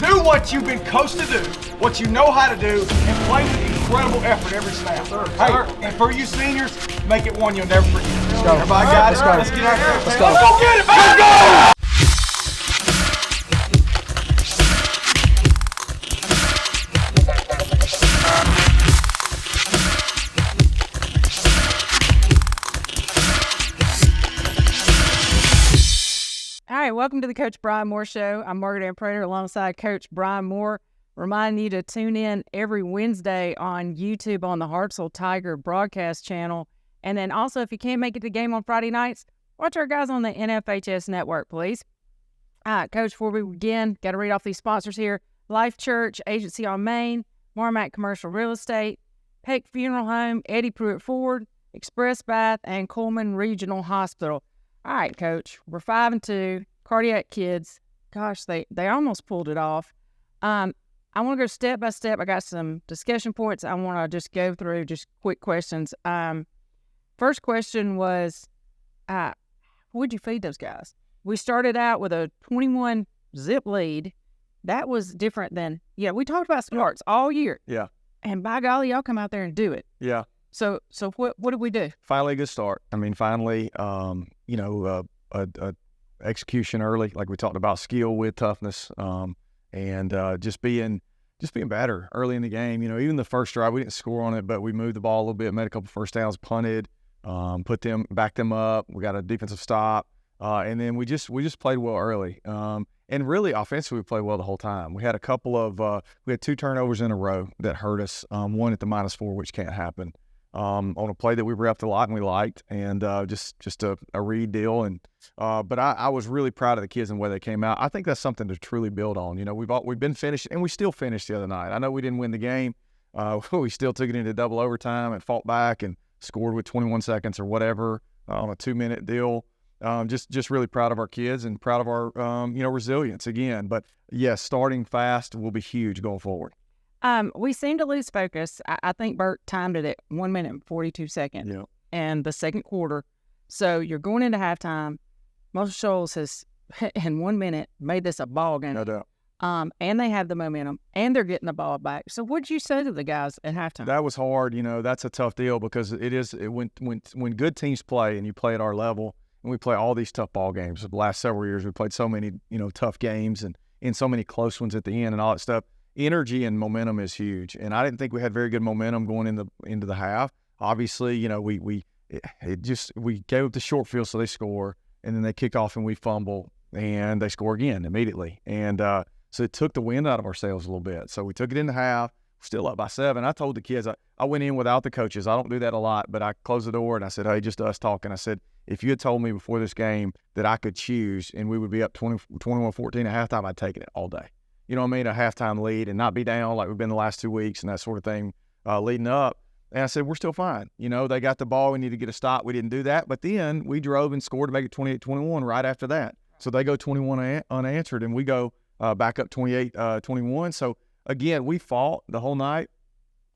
Do what you've been coached to do, what you know how to do, and play with incredible effort every snap. Hey, and for you seniors, make it one you'll never forget. Let's go. Everybody got it? Let's Let's go. get out there. Let's go. Let's go get it, man. Let's go! All right, welcome to the Coach Bryan Moore Show. I'm Margaret Ann Prater alongside Coach Bryan Moore, reminding you to tune in every Wednesday on YouTube on the Hartselle Tiger broadcast channel. And then also, if you can't make it to the game on Friday nights, watch our guys on the NFHS network, please. All right, Coach, before we begin, got to read off these sponsors here. Life Church, Agency on Main, Marmac Commercial Real Estate, Peck Funeral Home, Eddie Pruitt Ford, Express Bath, and Coleman Regional Hospital. All right, Coach, we're 5-2, cardiac kids. Gosh, they almost pulled it off. I want to go step by step. I got some discussion points I want to just go through, just quick questions. First question was, what'd you feed those guys? We started out with a 21-zip lead. That was different than, we talked about smarts all year. Yeah. And by golly, y'all come out there and do it. Yeah. So what did we do? Finally, a good start. I mean, finally, execution early, like we talked about, skill with toughness, and just being better early in the game. You know, even the first drive, we didn't score on it, but we moved the ball a little bit, made a couple first downs, punted, backed them up. We got a defensive stop, and then we just played well early. And really, offensively, we played well the whole time. We had a couple of we had 2 turnovers in a row that hurt us. One at the -4, which can't happen. On a play that we repped a lot and we liked, and just a read deal. And but I was really proud of the kids and the way they came out. I think that's something to truly build on. You know, we've been finished, and we still finished the other night. I know we didn't win the game. We still took it into double overtime and fought back and scored with 21 seconds or whatever on a 2-minute deal. Just really proud of our kids and proud of our resilience again. But yes, starting fast will be huge going forward. We seem to lose focus. I think Bert timed it at 1 minute and 42 seconds in the second quarter. So you're going into halftime. Most Shoals has, in 1 minute, made this a ball game. No doubt. And they have the momentum, and they're getting the ball back. So what did you say to the guys at halftime? That was hard. You know, that's a tough deal because when good teams play and you play at our level, and we play all these tough ball games. The last several years, we played so many, tough games and so many close ones at the end and all that stuff. Energy and momentum is huge, and I didn't think we had very good momentum going into the half. Obviously, we gave up the short field, so they score, and then they kick off and we fumble, and they score again immediately, and so it took the wind out of our sails a little bit. So we took it in the half, still up by 7. I told the kids, I went in without the coaches. I don't do that a lot, but I closed the door and I said, hey, just us talking. I said, if you had told me before this game that I could choose and we would be up 21-14 at halftime, I'd taken it all day. You know what I mean, a halftime lead and not be down like we've been the last 2 weeks and that sort of thing leading up. And I said, we're still fine. They got the ball. We need to get a stop. We didn't do that. But then we drove and scored to make it 28-21 right after that. So they go 21 unanswered, and we go back up 28-21. So, again, we fought the whole night.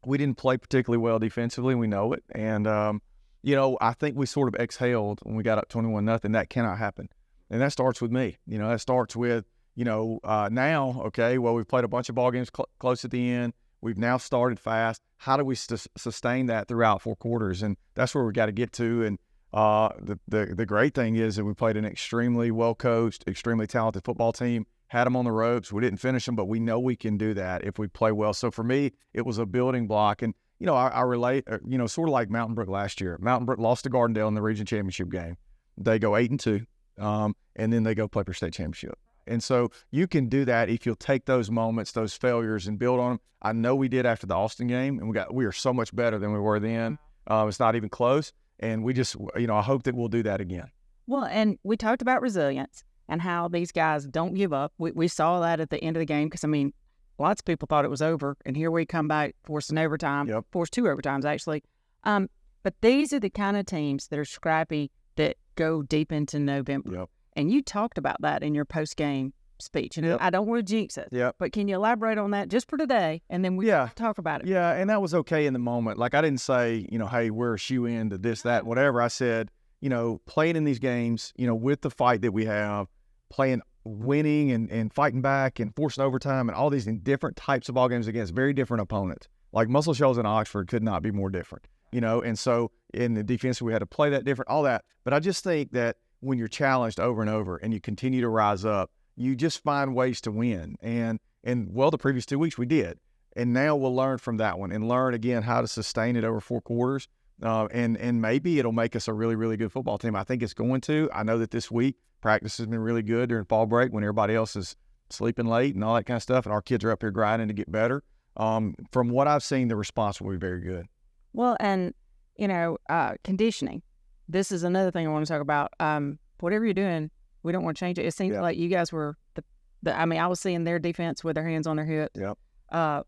We didn't play particularly well defensively, and we know it. And, I think we sort of exhaled when we got up 21-0. That cannot happen. And that starts with me. That starts with, now, okay, well, we've played a bunch of ball games close at the end. We've now started fast. How do we sustain that throughout 4 quarters? And that's where we got to get to. And the great thing is that we played an extremely well-coached, extremely talented football team, had them on the ropes. We didn't finish them, but we know we can do that if we play well. So for me, it was a building block. And, I relate, sort of like Mountain Brook last year. Mountain Brook lost to Gardendale in the region championship game. They go 8-2, and then they go play for state championship. And so you can do that if you'll take those moments, those failures, and build on them. I know we did after the Austin game, and we are so much better than we were then. It's not even close. And we just, I hope that we'll do that again. Well, and we talked about resilience and how these guys don't give up. We saw that at the end of the game because, lots of people thought it was over, and here we come back, forced an overtime, forced 2 overtimes actually. But these are the kind of teams that are scrappy that go deep into November. Yep. And you talked about that in your post-game speech. And I don't want to jinx it, but can you elaborate on that just for today, and then we talk about it? Yeah, and that was okay in the moment. Like, I didn't say, hey, we're a shoe-in to this, that, whatever. I said, playing in these games, with the fight that we have, playing winning and fighting back and forcing overtime and all these in different types of ball games against very different opponents. Like Muscle Shoals and Oxford could not be more different, and so in the defense we had to play that different, all that. But I just think that when you're challenged over and over and you continue to rise up, you just find ways to win. And well, the previous 2 weeks we did. And now we'll learn from that one and learn again how to sustain it over 4 quarters. And maybe it'll make us a really, really good football team. I think it's going to. I know that this week practice has been really good during fall break when everybody else is sleeping late and all that kind of stuff. And our kids are up here grinding to get better. From what I've seen, the response will be very good. Well, and, conditioning. This is another thing I want to talk about. Whatever you're doing, we don't want to change it. It seems like you guys were I was seeing their defense with their hands on their hips. Yep.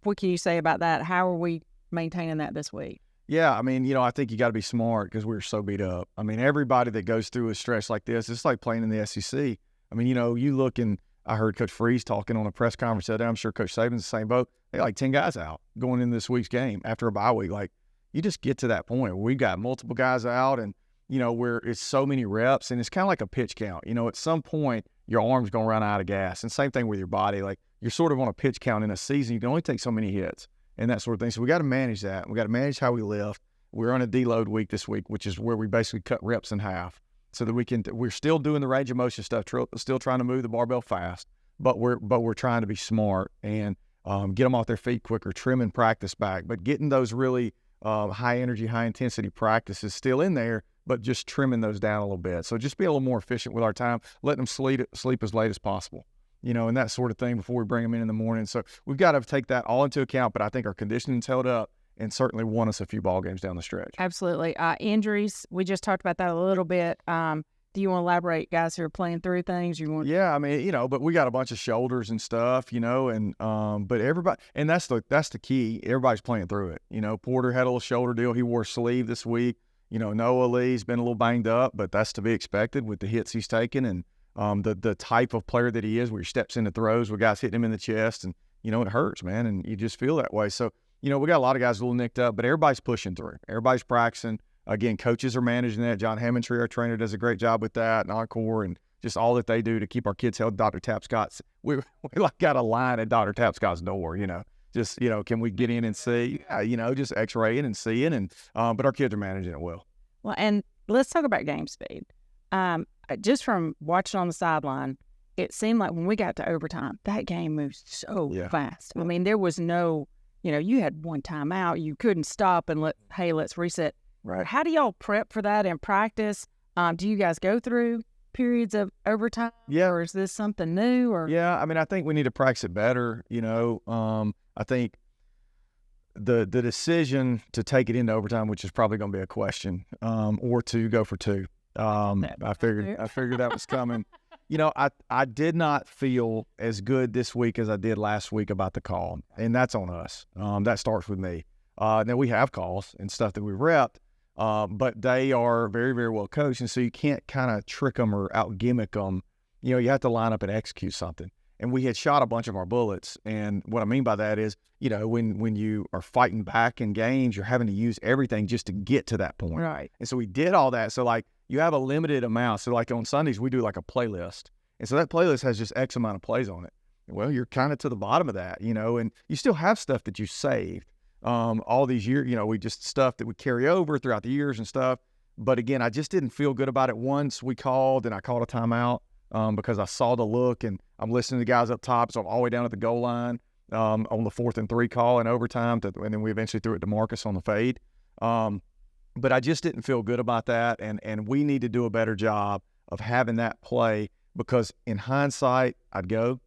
What can you say about that? How are we maintaining that this week? Yeah, I think you got to be smart because we're so beat up. Everybody that goes through a stretch like this, it's like playing in the SEC. You look and I heard Coach Freeze talking on a press conference the other day. I'm sure Coach Saban's the same boat. They got like 10 guys out going into this week's game after a bye week. Like, you just get to that point where we got multiple guys out and, where it's so many reps and it's kind of like a pitch count. At some point, your arm's going to run out of gas. And same thing with your body. Like, you're sort of on a pitch count in a season. You can only take so many hits and that sort of thing. So we got to manage that. We got to manage how we lift. We're on a deload week this week, which is where we basically cut reps in half so that we're still doing the range of motion stuff, still trying to move the barbell fast, but we're trying to be smart and get them off their feet quicker, trimming practice back, but getting those really high energy, high intensity practices still in there, but just trimming those down a little bit. So just be a little more efficient with our time, letting them sleep as late as possible, and that sort of thing before we bring them in the morning. So we've got to take that all into account, but I think our conditioning's held up and certainly won us a few ball games down the stretch. Absolutely. Injuries, we just talked about that a little bit. Do you want to elaborate, guys who are playing through things? Yeah, but we got a bunch of shoulders and stuff, but everybody, and that's the key. Everybody's playing through it. Porter had a little shoulder deal. He wore a sleeve this week. Noah Lee's been a little banged up, but that's to be expected with the hits he's taken and the type of player that he is, where he steps into throws where guys hitting him in the chest, and it hurts, man, and you just feel that way. So we got a lot of guys a little nicked up, but everybody's pushing through. Everybody's practicing. Again, coaches are managing that. John Hammondtree, our trainer, does a great job with that, and Encore, and just all that they do to keep our kids healthy. Dr. Tapscott's, we like got a line at Dr. Tapscott's door, just, can we get in and see, just x-raying and seeing, and but our kids are managing it well. Well, and let's talk about game speed. Just from watching on the sideline, it seemed like when we got to overtime, that game moved so fast. There was no, you had one timeout. You couldn't stop and let's reset. Right. How do y'all prep for that in practice? Do you guys go through periods of overtime? Yeah. Or is this something new? Or yeah, I think we need to practice it better. I think the decision to take it into overtime, which is probably going to be a question, or to go for 2. I figured that was coming. I did not feel as good this week as I did last week about the call, and that's on us. That starts with me. Now we have calls and stuff that we repped, but they are very, very well coached, and so you can't kind of trick them or out-gimmick them. You have to line up and execute something. And we had shot a bunch of our bullets, and what I mean by that is, when you are fighting back in games, you're having to use everything just to get to that point. Right. And so we did all that. So, you have a limited amount. So, on Sundays, we do, a playlist. And so that playlist has just X amount of plays on it. Well, you're kind of to the bottom of that, and you still have stuff that you saved. All these years, we just stuff that would carry over throughout the years and stuff. But again, I just didn't feel good about it. Once we called and I called a timeout because I saw the look and I'm listening to the guys up top. So I'm all the way down at the goal line on the 4th and 3 call in overtime. And then we eventually threw it to Marcus on the fade. But I just didn't feel good about that. And we need to do a better job of having that play, because in hindsight, I'd go.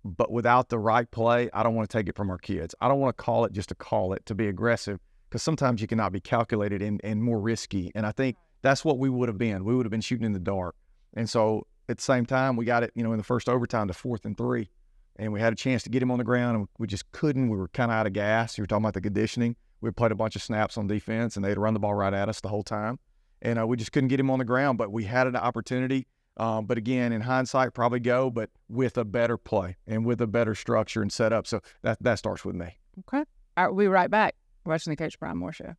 But without the right play, I don't want to take it from our kids. I don't want to call it just to call it, to be aggressive, because sometimes you cannot be calculated and more risky. And I think that's what we would have been. We would have been shooting in the dark. And so at the same time, we got it, in the first overtime to 4th and 3. And we had a chance to get him on the ground, and we just couldn't. We were kind of out of gas. You were talking about the conditioning. We played a bunch of snaps on defense, and they'd run the ball right at us the whole time. And we just couldn't get him on the ground, but we had an opportunity. But again, in hindsight, probably go, but with a better play and with a better structure and setup. So that starts with me. Okay. All right, we'll be right back. Watching the Coach Bryan Moore Show.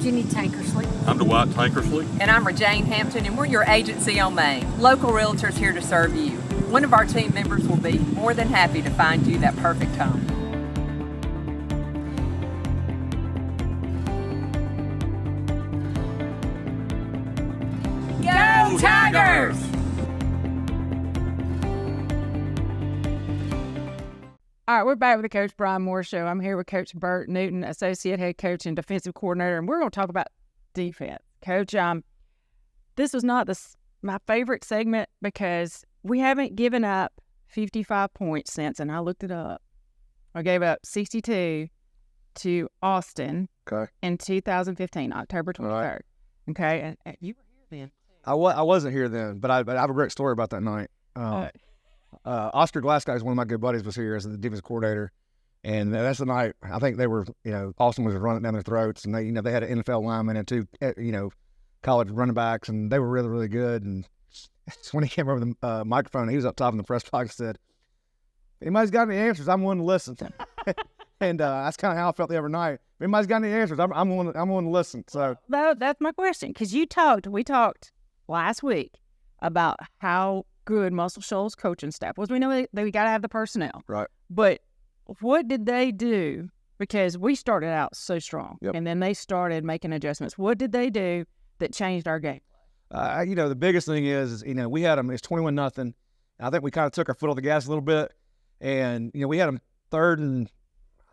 Jenny Tankersley. I'm Dwight Tankersley. And I'm Jane Hampton, and we're your agency on Main. Local realtors here to serve you. One of our team members will be more than happy to find you that perfect home. Go Tigers! All right, we're back with the Coach Bryan Moore Show. I'm here with Coach Burt Newton, Associate Head Coach and Defensive Coordinator, and we're going to talk about defense. Coach, this was not my favorite segment because we haven't given up 55 points since, and I looked it up. I gave up 62 to Austin in 2015, October 23rd. Right. Okay, and you were here then. I wasn't here then, but I have a great story about that night. Oscar Glasgow is one of my good buddies was here as the defensive coordinator, and that's the night I think they were, Austin was running down their throats, and they had an NFL lineman and two, college running backs, and they were really, really good. And when he came over the microphone, he was up top in the press box, said, "If anybody's got any answers, I'm willing to listen." And that's kind of how I felt the other night. If anybody's got any answers, I'm willing to listen. So that's my question, because we talked last week about how good Muscle Shoals coaching staff was. We know we got to have the personnel. Right. But what did they do? Because we started out so strong, and then they started making adjustments. What did they do that changed our game? The biggest thing is we had them, it's 21-0. I think we kind of took our foot off the gas a little bit. And, we had them third and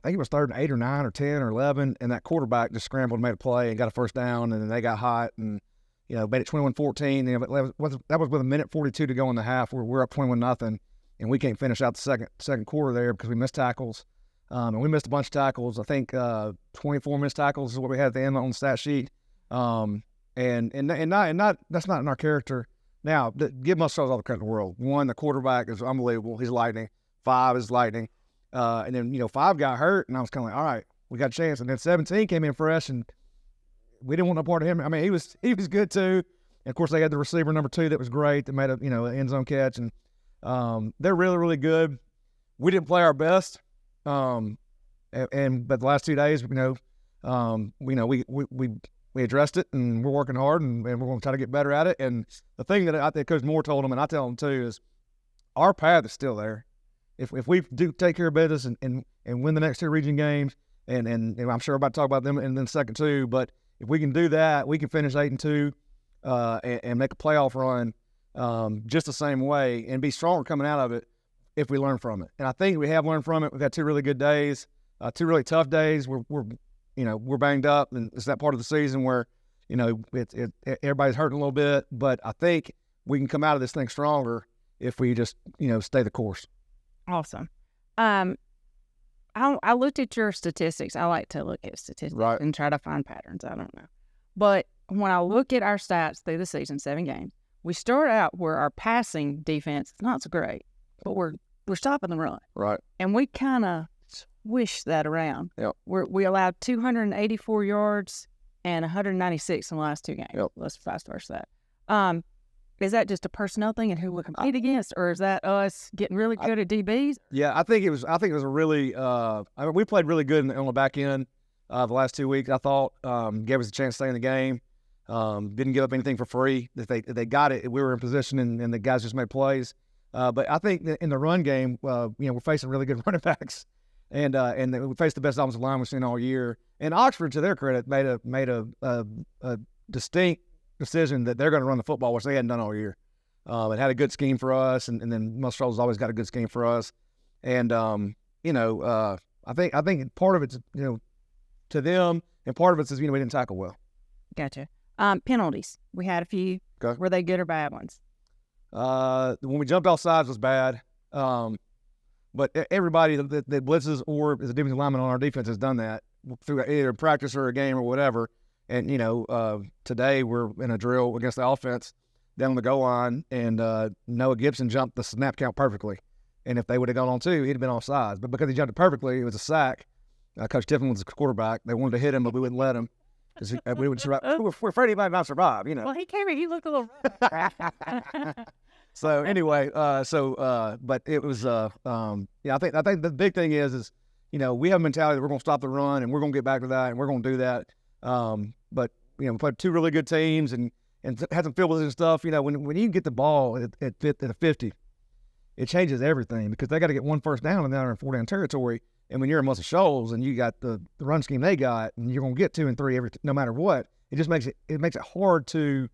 8 or 9 or 10 or 11. And that quarterback just scrambled and made a play and got a first down. And then they got hot and, made it 21-14. That was with 1:42 to go in the half. We're up 21-0. And we can't finish out the second quarter there because we missed tackles. And we missed a bunch of tackles. I think 24 missed tackles is what we had at the end on the stat sheet. And that's not in our character. Now, give Muscle all the credit in the world. 1, the quarterback is unbelievable. He's lightning. 5 is lightning. And then 5 got hurt, and I was kind of like, all right, we got a chance. And then 17 came in fresh, and we didn't want no part of him. I mean, he was good too. And of course, they had the receiver number 2 that was great, that made an end zone catch, and they're really, really good. We didn't play our best, but the last 2 days, we addressed it, and we're working hard, and we're going to try to get better at it. And the thing that I think Coach Moore told them, and I tell them too, is our path is still there. If we do take care of business and win the next 2 region games, and I'm sure we're about to talk about them in the second too, but if we can do that, we can finish 8-2 and make a playoff run just the same way and be stronger coming out of it if we learn from it. And I think we have learned from it. We've had 2 really good days, 2 really tough days. We're banged up, and it's that part of the season where, everybody's hurting a little bit. But I think we can come out of this thing stronger if we just, stay the course. Awesome. I looked at your statistics. I like to look at statistics and try to find patterns. I don't know. But when I look at our stats through the season, 7 games, we start out where our passing defense is not so great, but we're stopping the run. Right. And we kind of swish that around. Yep. We allowed 284 yards and 196 in the last 2 games. Yep. Let's fast verse that. Is that just a personnel thing and who we compete against, or is that us getting really good at DBs? Yeah, I think it was a really. We played really good on the back end the last 2 weeks. I thought gave us a chance to stay in the game. Didn't give up anything for free. If they got it, we were in position, and the guys just made plays. But I think in the run game, we're facing really good running backs. And we faced the best offensive line we've seen all year. And Oxford, to their credit, made a distinct decision that they're going to run the football, which they hadn't done all year. It had a good scheme for us, and then Muscle Shoals always got a good scheme for us. And I think part of it's to them, and part of it's is we didn't tackle well. Gotcha. Penalties. We had a few. Okay. Were they good or bad ones? When we jumped off sides was bad. But everybody that blitzes or is a defensive lineman on our defense has done that through either practice or a game or whatever. And, today we're in a drill against the offense down the goal line, and Noah Gibson jumped the snap count perfectly. And if they would have gone on 2, he'd have been offsides. But because he jumped it perfectly, it was a sack. Coach Tiffin was the quarterback. They wanted to hit him, but we wouldn't let him. Because we would survive. We're afraid he might not survive, Well, he came in. He looked a little So anyway, but it was, I think the big thing is we have a mentality that we're going to stop the run and we're going to get back to that and we're going to do that. But we played two really good teams and had some field position stuff. When you get the ball at a 50, it changes everything because they got to get one first down and they're in 4-down territory. And when you're in Muscle Shoals and you got the run scheme they got, and you're gonna get 2 and 3 no matter what, it just makes it hard to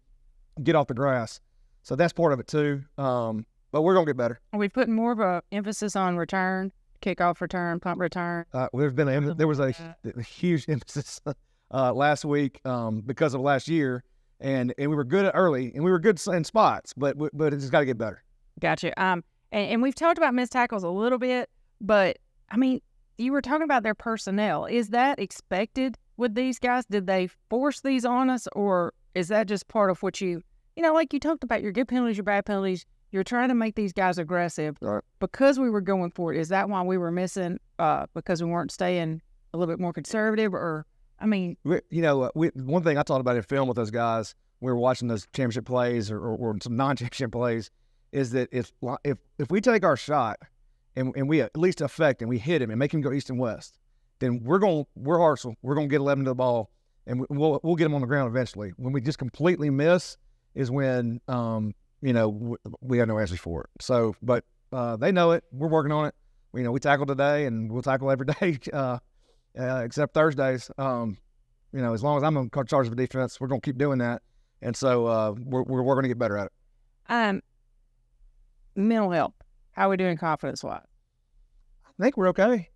get off the grass. So that's part of it too. But we're gonna get better. Are we putting more of a emphasis on return, kickoff return, punt return? There was a huge emphasis last week because of last year, and we were good early and we were good in spots, but it's just got to get better. Gotcha. And we've talked about missed tackles a little bit, but I mean, you were talking about their personnel. Is that expected with these guys? Did they force these on us, or is that just part of what like you talked about your good penalties, your bad penalties? You're trying to make these guys aggressive. Right. Because we were going for it. Is that why we were missing? Because we weren't staying a little bit more conservative, or I mean, one thing I talked about in film with those guys, we were watching those championship plays or some non-championship plays, is that if we take our shot and we at least affect and we hit him and make him go east and west, then we're Hartsel. We're going to get 11 to the ball, and we'll get him on the ground eventually. When we just completely miss is when we have no answers for it. So, but they know it. We're working on it. We tackle today, and we'll tackle every day except Thursdays. As long as I'm in charge of the defense, we're going to keep doing that. And so we're going to get better at it. Mental health. How are we doing confidence-wise? I think we're okay.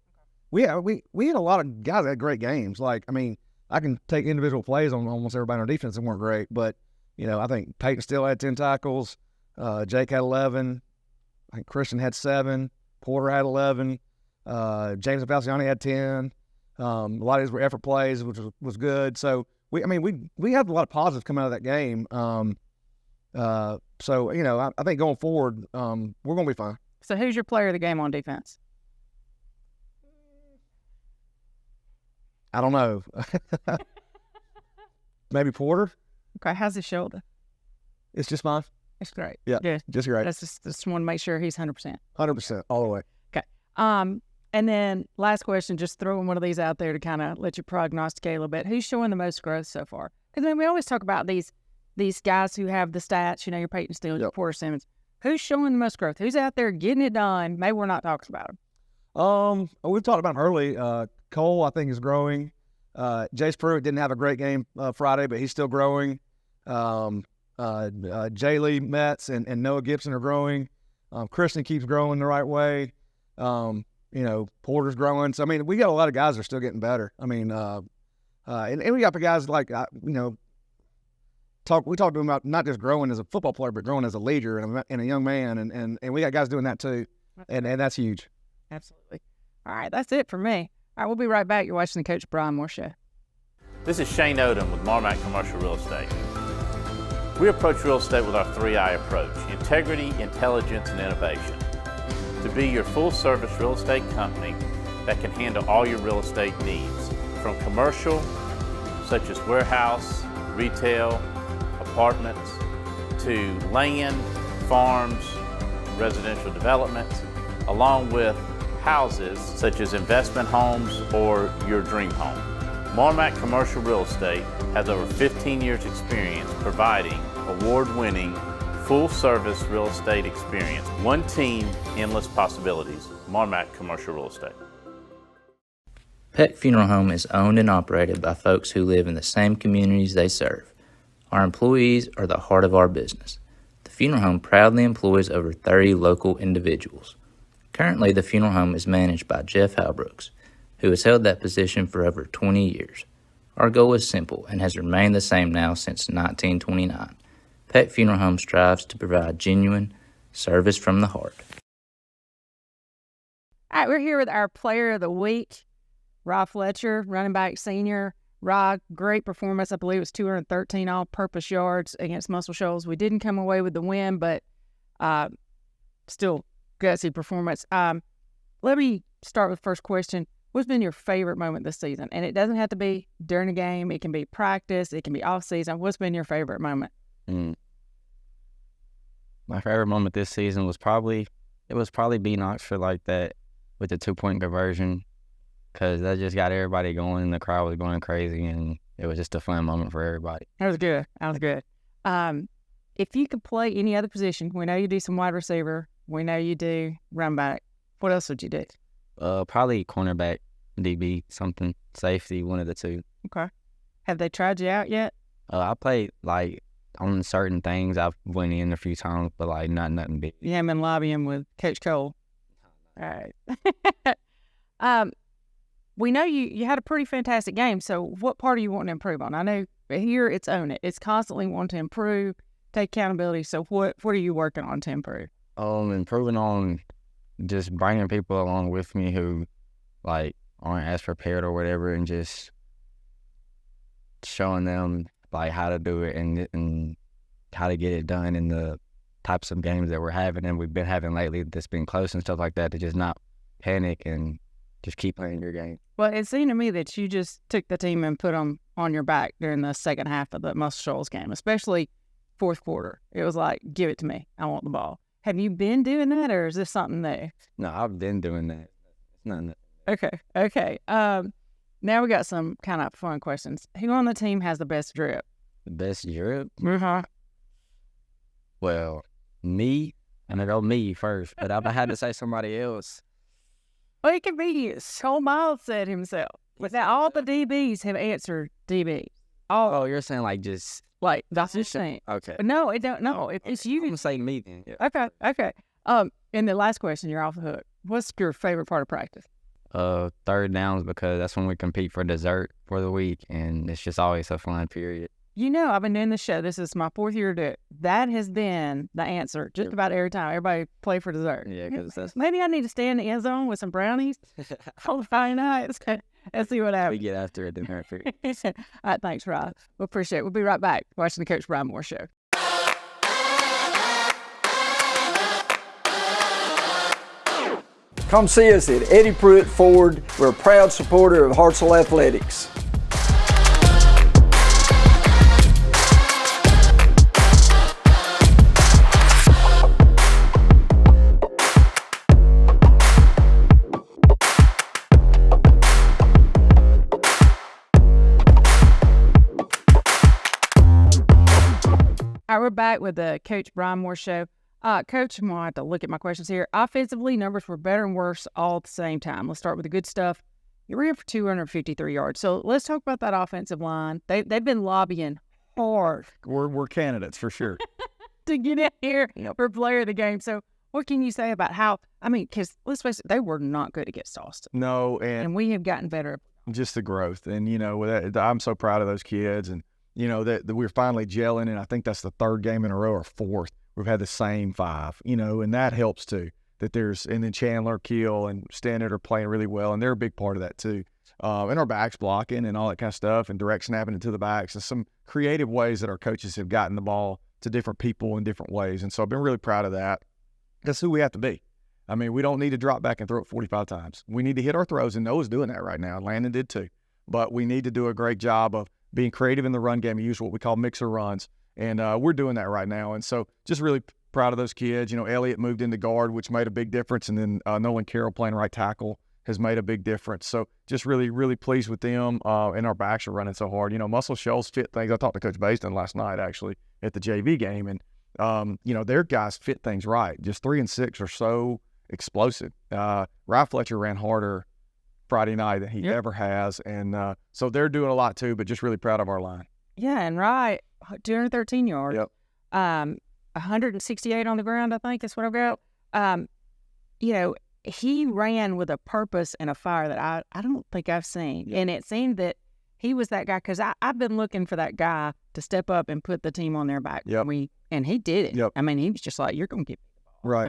We had a lot of guys that had great games. I can take individual plays on almost everybody on our defense that weren't great, but I think Peyton still had 10 tackles. Jake had 11. I think Christian had 7. Porter had 11. James Falciani had 10. A lot of these were effort plays, which was good. So we had a lot of positives coming out of that game. So I think going forward, we're going to be fine. So who's your player of the game on defense? I don't know. Maybe Porter. Okay, how's his shoulder? It's just fine. It's great. Yeah, Good. just great. Just want to make sure he's 100%. 100% all the way. Okay. And then last question, just throwing one of these out there to kind of let you prognosticate a little bit. Who's showing the most growth so far? Because we always talk about these guys who have the stats. Your Peyton Steele, your Porter Simmons. Who's showing the most growth? Who's out there getting it done? Maybe we're not talking about him. We've talked about him early. Cole, I think, is growing. Jace Pruitt didn't have a great game Friday, but he's still growing. Jay Lee Metz and Noah Gibson are growing. Christian keeps growing the right way. Porter's growing. So, we got a lot of guys that are still getting better. And we got the guys we talked to him about not just growing as a football player, but growing as a leader and a young man. And we got guys doing that too. And that's huge. Absolutely. All right, that's it for me. All right, we'll be right back. You're watching the Coach Bryan Moore Show. This is Shane Odom with Marmac Commercial Real Estate. We approach real estate with our 3I approach: integrity, intelligence, and innovation. To be your full-service real estate company that can handle all your real estate needs, from commercial, such as warehouse, retail, apartments, to land, farms, residential developments, along with houses such as investment homes or your dream home. Marmac Commercial Real Estate has over 15 years experience providing award-winning full-service real estate experience. One team, endless possibilities. Marmac Commercial Real Estate. Peck Funeral Home is owned and operated by folks who live in the same communities they serve. Our employees are the heart of our business. The funeral home proudly employs over 30 local individuals. Currently, the funeral home is managed by Jeff Halbrooks, who has held that position for over 20 years. Our goal is simple and has remained the same now since 1929. Peck Funeral Home strives to provide genuine service from the heart. All right, we're here with our player of the week, Rod Fletcher, running back senior. Rod, great performance. I believe it was 213 all-purpose yards against Muscle Shoals. We didn't come away with the win, but still gutsy performance. Let me start with the first question. What's been your favorite moment this season? And it doesn't have to be during a game. It can be practice. It can be off-season. What's been your favorite moment? My favorite moment this season was probably beating Oxford like that with the 2-point conversion, because that just got everybody going. The crowd was going crazy, and it was just a fun moment for everybody. That was good. That was good. If you could play any other position, we know you do some wide receiver. We know you do run back. What else would you do? Probably cornerback, DB, something, safety, one of the two. Okay. Have they tried you out yet? I played like on certain things. I've went in a few times, but like nothing big. You haven't been lobbying with Coach Cole. All right. We know you had a pretty fantastic game. So what part are you wanting to improve on? I know here it's own it. It's constantly wanting to improve, take accountability. So what are you working on to improve? Improving on just bringing people along with me who like aren't as prepared or whatever, and just showing them like how to do it and how to get it done in the types of games that we're having and we've been having lately that's been close and stuff like that, to just not panic and just keep playing your game. Well, it seemed to me that you just took the team and put them on your back during the second half of the Muscle Shoals game, especially fourth quarter. It was like, give it to me. I want the ball. Have you been doing that, or is this something new? No, I've been doing that. It's nothing. Okay. Now we got some kind of fun questions. Who on the team has the best drip? The best drip? Uh-huh. Well, me. And it was me first, but if I had to say somebody else. Well, it could be you. Cole Miles said himself. But now all the DBs have answered DB. Oh, you're saying like just. Like, that's just saying. Okay. No, it don't. No, it's you. I'm going to say me then. Yeah. Okay. And the last question, you're off the hook. What's your favorite part of practice? Third downs, because that's when we compete for dessert for the week, and it's just always a fun period. You know, I've been doing this show. This is my fourth year to do it. That has been the answer just about every time. Everybody play for dessert. Yeah, because that's. Maybe I need to stay in the end zone with some brownies on Friday nights. Let's see what happens. We get after it in there. All right, thanks, Rob. We appreciate it. We'll be right back watching the Coach Bryan Moore Show. Come see us at Eddie Pruitt Ford. We're a proud supporter of Hartselle Athletics. All right, we're back with the Coach Bryan Moore Show. Coach, I'm going to have to look at my questions here. Offensively, numbers were better and worse all at the same time. Let's start with the good stuff. You ran for 253 yards. So let's talk about that offensive line. They've been lobbying hard. We're candidates for sure. To get in here for player of the game. So what can you say about how, because let's face it, they were not good against Austin. No, and we have gotten better. Just the growth. And, with that, I'm so proud of those kids. And, that we're finally gelling. And I think that's the third game in a row or fourth. We've had the same five, and that helps too. And then Chandler, Keel, and Stannard are playing really well, and they're a big part of that too. And our backs blocking and all that kind of stuff, and direct snapping it to the backs, and some creative ways that our coaches have gotten the ball to different people in different ways. And so I've been really proud of that. That's who we have to be. We don't need to drop back and throw it 45 times. We need to hit our throws, and Noah's doing that right now. Landon did too. But we need to do a great job of being creative in the run game and use what we call mixer runs. And we're doing that right now. And so just really proud of those kids. Elliott moved into guard, which made a big difference. And then Nolan Carroll playing right tackle has made a big difference. So just really, really pleased with them. And our backs are running so hard. Muscle Shoals fit things. I talked to Coach Basden last night, actually, at the JV game. And, their guys fit things right. Just 3 and 6 are so explosive. Rye Fletcher ran harder Friday night than he ever has. And so they're doing a lot too, but just really proud of our line. Yeah, and Rye, 213 yards. Yep. 168 on the ground, I think. That's what I've got. He ran with a purpose and a fire that I don't think I've seen. Yep. And it seemed that he was that guy, because I've been looking for that guy to step up and put the team on their back. Yep. And he did it. Yep. He was just like, you're going to get me the ball.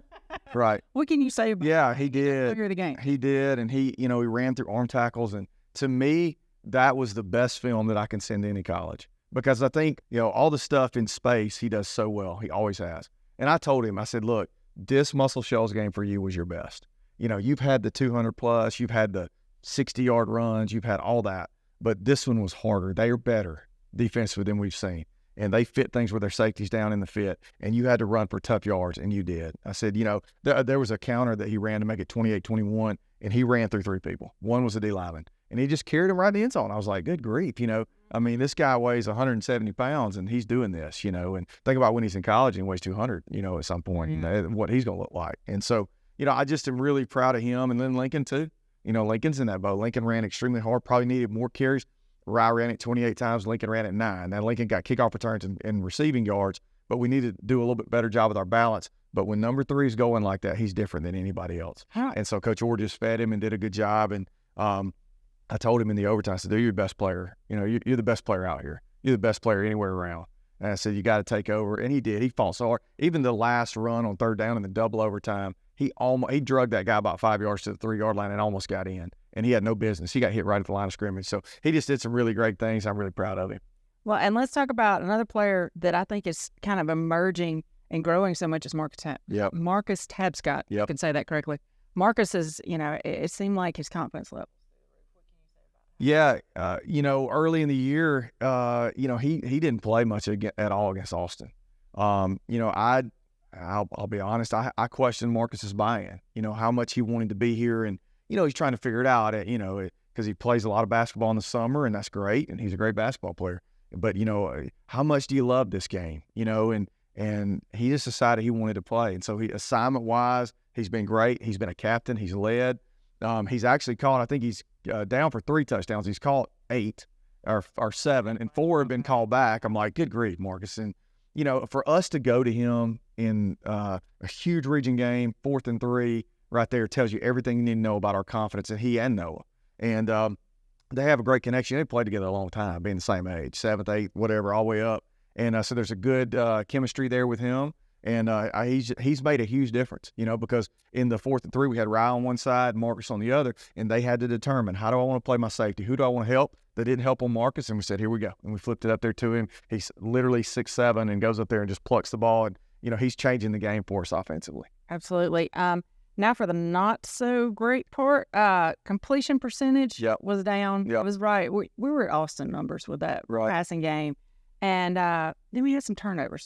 Right. What can you say about Yeah, he did. the game? He did. And he ran through arm tackles. And to me, that was the best film that I can send to any college. Because I think, all the stuff in space, he does so well. He always has. And I told him, I said, look, this Muscle Shoals game for you was your best. You've had the 200 plus, you've had the 60-yard runs, you've had all that. But this one was harder. They are better defensively than we've seen. And they fit things with their safeties down in the fit. And you had to run for tough yards, and you did. I said, there was a counter that he ran to make it 28-21, and he ran through 3 people. One was a D lineman. And he just carried him right in the end zone. I was like, good grief, I mean, this guy weighs 170 pounds, and he's doing this, you know. And think about when he's in college and weighs 200, you know, at some point, and what he's going to look like. And so, you know, I just am really proud of him. And then Lincoln, too. You know, Lincoln's in that boat. Lincoln ran extremely hard, probably needed more carries. Rye ran it 28 times. Lincoln ran it 9. Now, Lincoln got kickoff returns and receiving yards, but we need to do a little bit better job with our balance. But when number 3 is going like that, he's different than anybody else. Huh. And so Coach Orr just fed him and did a good job. And I told him in the overtime, I said, "You're your best player. You know, you're the best player out here. You're the best player anywhere around." And I said, "You got to take over." And he did. He fought so hard. Even the last run on 3rd down in the double overtime, he drugged that guy about 5 yards to the 3-yard line and almost got in. And he had no business. He got hit right at the line of scrimmage. So he just did some really great things. I'm really proud of him. Well, and let's talk about another player that I think is kind of emerging and growing so much as Marcus Tabscott. Yep. I can say that correctly. Marcus is, you know, it seemed like his confidence level. Yeah, you know, early in the year, you know, he didn't play much at all against Austin. You know, I'll be honest, I questioned Marcus's buy-in. You know, how much he wanted to be here, and you know, he's trying to figure it out. You know, because he plays a lot of basketball in the summer, and that's great, and he's a great basketball player. But you know, how much do you love this game? You know, and he just decided he wanted to play, and so assignment-wise, he's been great. He's been a captain. He's led. He's actually caught, I think he's down for 3 touchdowns. He's caught 8 or 7, and 4 have been called back. I'm like, good grief, Marcus. And, you know, for us to go to him in a huge region game, 4th and 3, right there tells you everything you need to know about our confidence in he and Noah. And they have a great connection. They played together a long time, being the same age, 7th, 8th, whatever, all the way up. And so there's a good chemistry there with him. And he's made a huge difference, you know, because in the 4th and 3, we had Rye on one side, Marcus on the other, and they had to determine, how do I want to play my safety? Who do I want to help? They didn't help on Marcus, and we said, here we go. And we flipped it up there to him. He's literally 6'7" and goes up there and just plucks the ball. And, you know, he's changing the game for us offensively. Absolutely. Now for the not so great part, completion percentage was down. It was right. We were at Austin numbers with that passing game. And then we had some turnovers.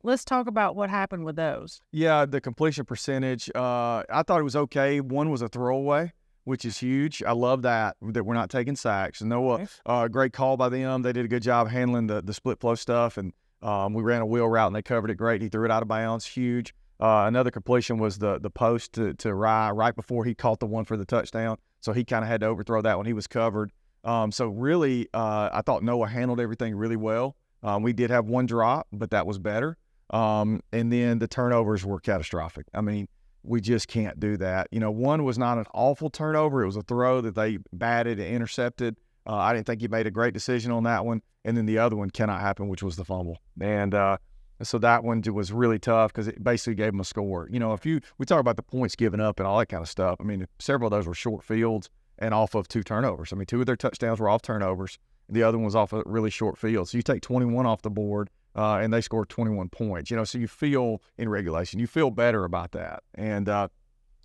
Let's talk about what happened with those. Yeah, the completion percentage, I thought it was okay. 1 was a throwaway, which is huge. I love that we're not taking sacks. And Noah, great call by them. They did a good job handling the split flow stuff. And we ran a wheel route, and they covered it great. He threw it out of bounds, huge. Another completion was the post to Rye right before he caught the one for the touchdown. So he kind of had to overthrow that when he was covered. So really, I thought Noah handled everything really well. We did have 1 drop, but that was better. And then the turnovers were catastrophic. I mean, we just can't do that. You know, 1 was not an awful turnover. It was a throw that they batted and intercepted. I didn't think he made a great decision on that one. And then the other one cannot happen, which was the fumble. And so that one was really tough because it basically gave him a score. You know, we talk about the points given up and all that kind of stuff. I mean, several of those were short fields and off of 2 turnovers. I mean, 2 of their touchdowns were off turnovers. The other one was off a really short field. So you take 21 off the board, and they scored 21 points. You know, so you feel in regulation, you feel better about that. And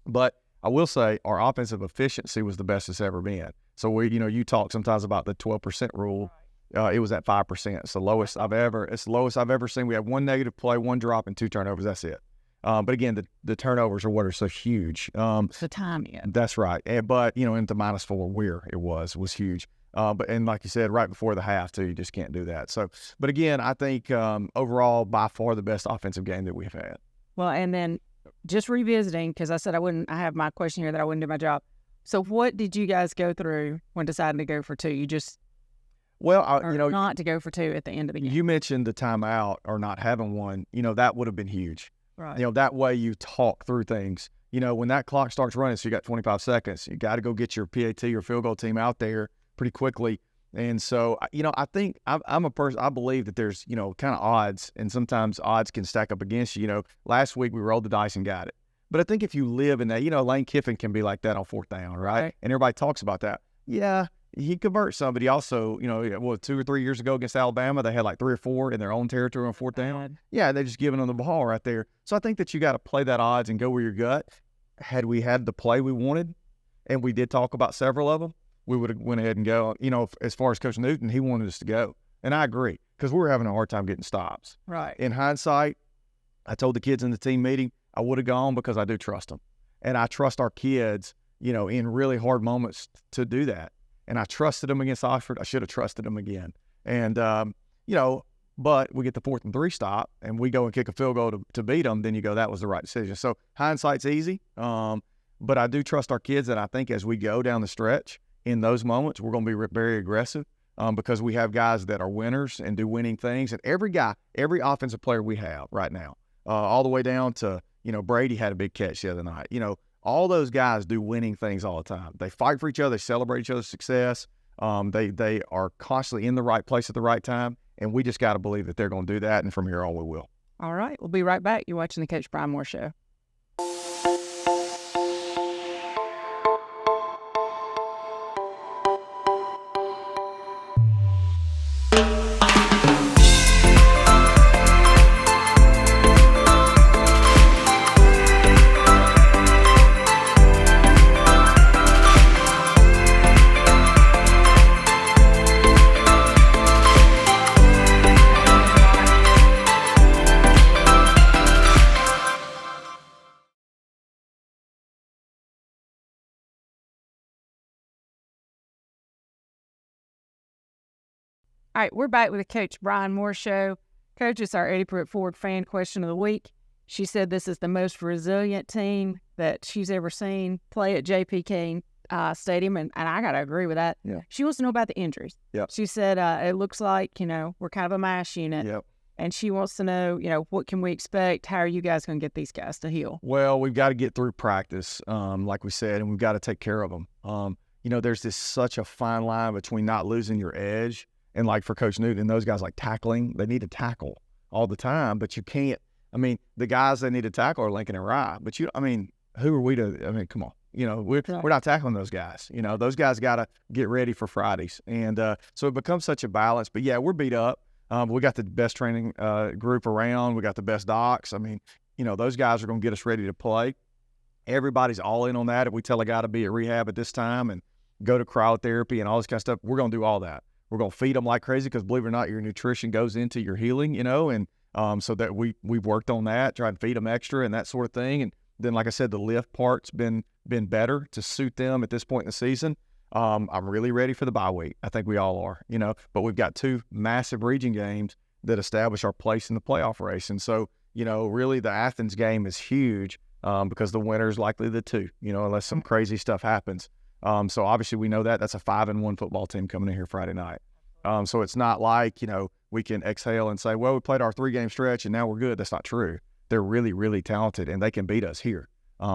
but I will say our offensive efficiency was the best it's ever been. So you talk sometimes about the 12% rule. It was at 5%. It's the lowest I've ever seen. We had 1 negative play, 1 drop, and 2 turnovers. That's it. But again, the turnovers are what are so huge. The time, yeah. That's right. But into -4 where it was huge. And like you said, right before the half too, you just can't do that. So, but again, I think overall, by far the best offensive game that we've had. Well, and then just revisiting, because I said I have my question here that I wouldn't do my job. So what did you guys go through when deciding to go for 2? You just not to go for 2 at the end of the game. You mentioned the timeout or not having one. That would have been huge. Right. That way you talk through things. When that clock starts running, so you got 25 seconds, you got to go get your PAT or field goal team out there pretty quickly. And so, I think I'm a person, I believe that there's, kind of odds, and sometimes odds can stack up against you. Last week we rolled the dice and got it. But I think if you live in that, Lane Kiffin can be like that on 4th down, right? And everybody talks about that. Yeah, he converts somebody also, 2 or 3 years ago against Alabama, they had like 3 or 4 in their own territory on 4th down. Yeah, they're just giving them the ball right there. So I think that you got to play that odds and go where your gut. Had we had the play we wanted, and we did talk about several of them, we would have went ahead and go. As far as Coach Newton, he wanted us to go. And I agree, because we were having a hard time getting stops. Right. In hindsight, I told the kids in the team meeting, I would have gone because I do trust them. And I trust our kids, in really hard moments to do that. And I trusted them against Oxford. I should have trusted them again. And, but we get the 4th and 3 stop and we go and kick a field goal to beat them, then you go, that was the right decision. So hindsight's easy. But I do trust our kids that I think as we go down the stretch in those moments, we're going to be very aggressive because we have guys that are winners and do winning things. And every offensive player we have right now, all the way down to, Brady had a big catch the other night. All those guys do winning things all the time. They fight for each other. They celebrate each other's success. They are constantly in the right place at the right time. And we just got to believe that they're going to do that. And from here on, we will. All right. We'll be right back. You're watching the Coach Bryan Moore Show. All right, we're back with the Coach Bryan Moore Show. Coach, it's our Eddie Pruitt Ford fan question of the week. She said this is the most resilient team that she's ever seen play at J.P. King Stadium, and I got to agree with that. Yeah. She wants to know about the injuries. Yep. She said it looks like, we're kind of a mash unit. Yep. And she wants to know, what can we expect? How are you guys going to get these guys to heal? Well, we've got to get through practice, like we said, and we've got to take care of them. There's such a fine line between not losing your edge and, like, for Coach Newton and those guys, like, tackling. They need to tackle all the time, but you can't. The guys that need to tackle are Lincoln and Rye, but who are we to? Come on. We're not tackling those guys. Those guys got to get ready for Fridays. And so it becomes such a balance. But, yeah, we're beat up. We got the best training group around. We got the best docs. Those guys are going to get us ready to play. Everybody's all in on that. If we tell a guy to be at rehab at this time and go to cryotherapy and all this kind of stuff, we're going to do all that. We're going to feed them like crazy because, believe it or not, your nutrition goes into your healing, and so that we've worked on that, trying to feed them extra and that sort of thing. And then, like I said, the lift part's been better to suit them at this point in the season. I'm really ready for the bye week. I think we all are, but we've got 2 massive region games that establish our place in the playoff race. And so, really the Athens game is huge because the winner is likely the 2, unless some crazy stuff happens. So obviously we know that. That's a 5-1 football team coming in here Friday night. So it's not like, we can exhale and say, well, we played our 3-game stretch and now we're good. That's not true. They're really, really talented and they can beat us here.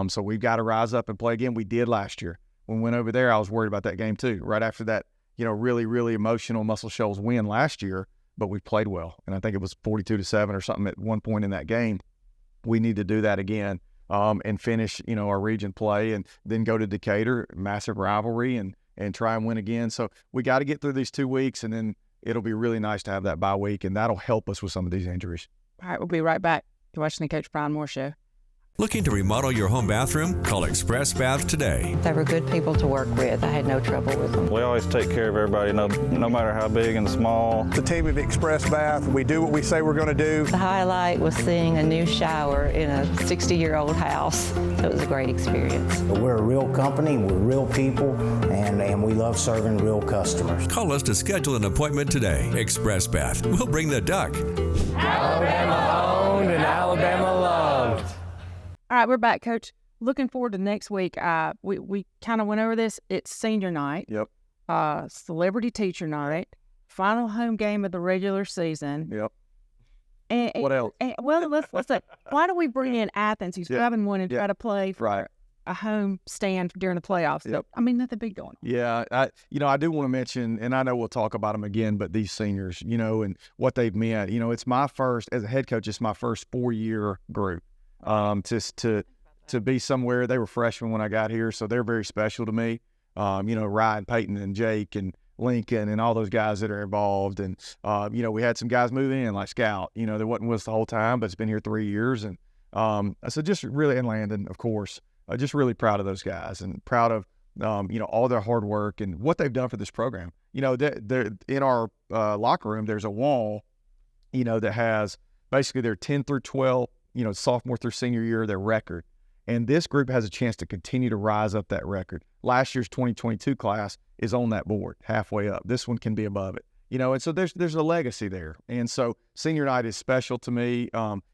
So we've got to rise up and play again. We did last year. When we went over there, I was worried about that game too. Right after that, really, really emotional Muscle Shoals win last year, but we played well. And I think it was 42-7 or something at one point in that game. We need to do that again. And finish, our region play and then go to Decatur, massive rivalry, and try and win again. So we got to get through these 2 weeks, and then it'll be really nice to have that bye week, and that'll help us with some of these injuries. All right, we'll be right back. You're watching the Coach Bryan Moore Show. Looking to remodel your home bathroom? Call Express Bath today. They were good people to work with. I had no trouble with them. We always take care of everybody, no matter how big and small. The team at Express Bath, we do what we say we're going to do. The highlight was seeing a new shower in a 60-year-old house. So it was a great experience. We're a real company, we're real people, and we love serving real customers. Call us to schedule an appointment today. Express Bath. We'll bring the duck. Alabama owned and Alabama loved. All right, we're back, Coach. Looking forward to next week. We kind of went over this. It's senior night. Yep. Celebrity teacher night. Final home game of the regular season. Yep. And, what else? Let's say, why don't we bring in Athens, who's 5-1, and try to play for right. a home stand during the playoffs? Yep. Nothing big going on. Yeah, I do want to mention, and I know we'll talk about them again, but these seniors, and what they've meant. It's my first, as a head coach, it's my first 4-year group. To be somewhere. They were freshmen when I got here, so they're very special to me. Ryan, Peyton, and Jake, and Lincoln, and all those guys that are involved. And we had some guys moving in like Scout. There wasn't with us the whole time, but it's been here 3 years. And so just really, and Landon, of course, just really proud of those guys and proud of all their hard work and what they've done for this program. They're in our locker room. There's a wall, that has basically their 10 through 12. Sophomore through senior year, their record. And this group has a chance to continue to rise up that record. Last year's 2022 class is on that board, halfway up. This one can be above it. You know, and so there's a legacy there. And so senior night is special to me,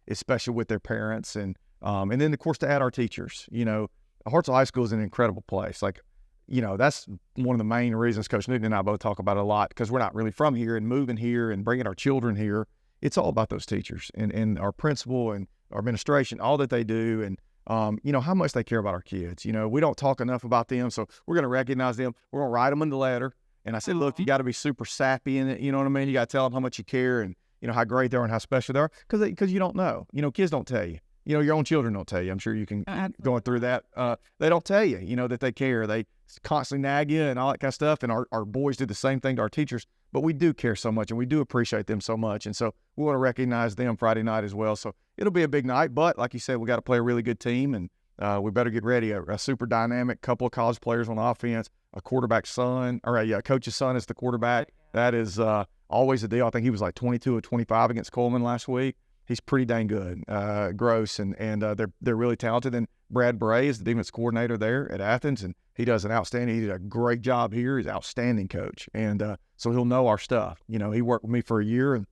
especially with their parents. And then, of course, to add our teachers. You know, Hartselle High School is an incredible place. Like, you know, that's one of the main reasons Coach Newton and I both talk about it a lot, because we're not really from here, and moving here and bringing our children here. It's all about those teachers and our principal and our administration, all that they do, and you know, how much they care about our kids. You know, we don't talk enough about them, so we're going to recognize them. We're going to write them in the letter. And I said, look, you got to be super sappy in it. You know what I mean? You got to tell them how much you care and, you know, how great they are and how special they are, because you don't know. You know, kids don't tell you. You know, your own children don't tell you. I'm sure you can going through that. They don't tell you, you know, that they care. They constantly nag you and all that kind of stuff. And our boys do the same thing to our teachers. But we do care so much, and we do appreciate them so much. And so we want to recognize them Friday night as well. So it'll be a big night. But like you said, we got to play a really good team, and we better get ready. A super dynamic couple of college players on offense, a quarterback's son, or a coach's son is the quarterback. That is always a deal. I think he was like 22 or 25 against Coleman last week. He's pretty dang good, Gross, and they're really talented. And Brad Bray is the defense coordinator there at Athens, and he does he did a great job here. He's an outstanding coach, and so he'll know our stuff. You know, he worked with me for a year, and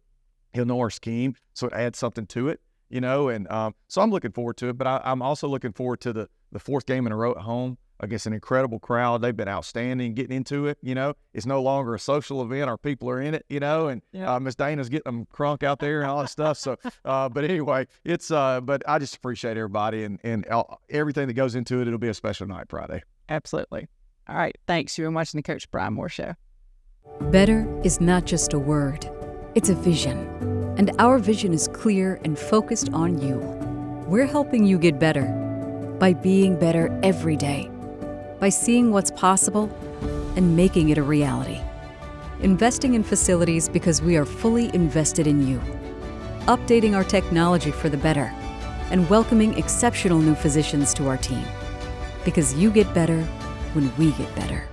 he'll know our scheme, so it adds something to it. You know, and so I'm looking forward to it. But I'm also looking forward to the fourth game in a row at home against an incredible crowd. They've been outstanding getting into it. You know, it's no longer a social event. Our people are in it, you know, and Miss Dana's getting them crunk out there and all that stuff. So, but anyway, it's, but I just appreciate everybody and everything that goes into it. It'll be a special night Friday. Absolutely. All right. Thanks. You've been watching the Coach Bryan Moore Show. Better is not just a word, it's a vision. And our vision is clear and focused on you. We're helping you get better by being better every day, by seeing what's possible and making it a reality. Investing in facilities because we are fully invested in you. Updating our technology for the better and welcoming exceptional new physicians to our team. Because you get better when we get better.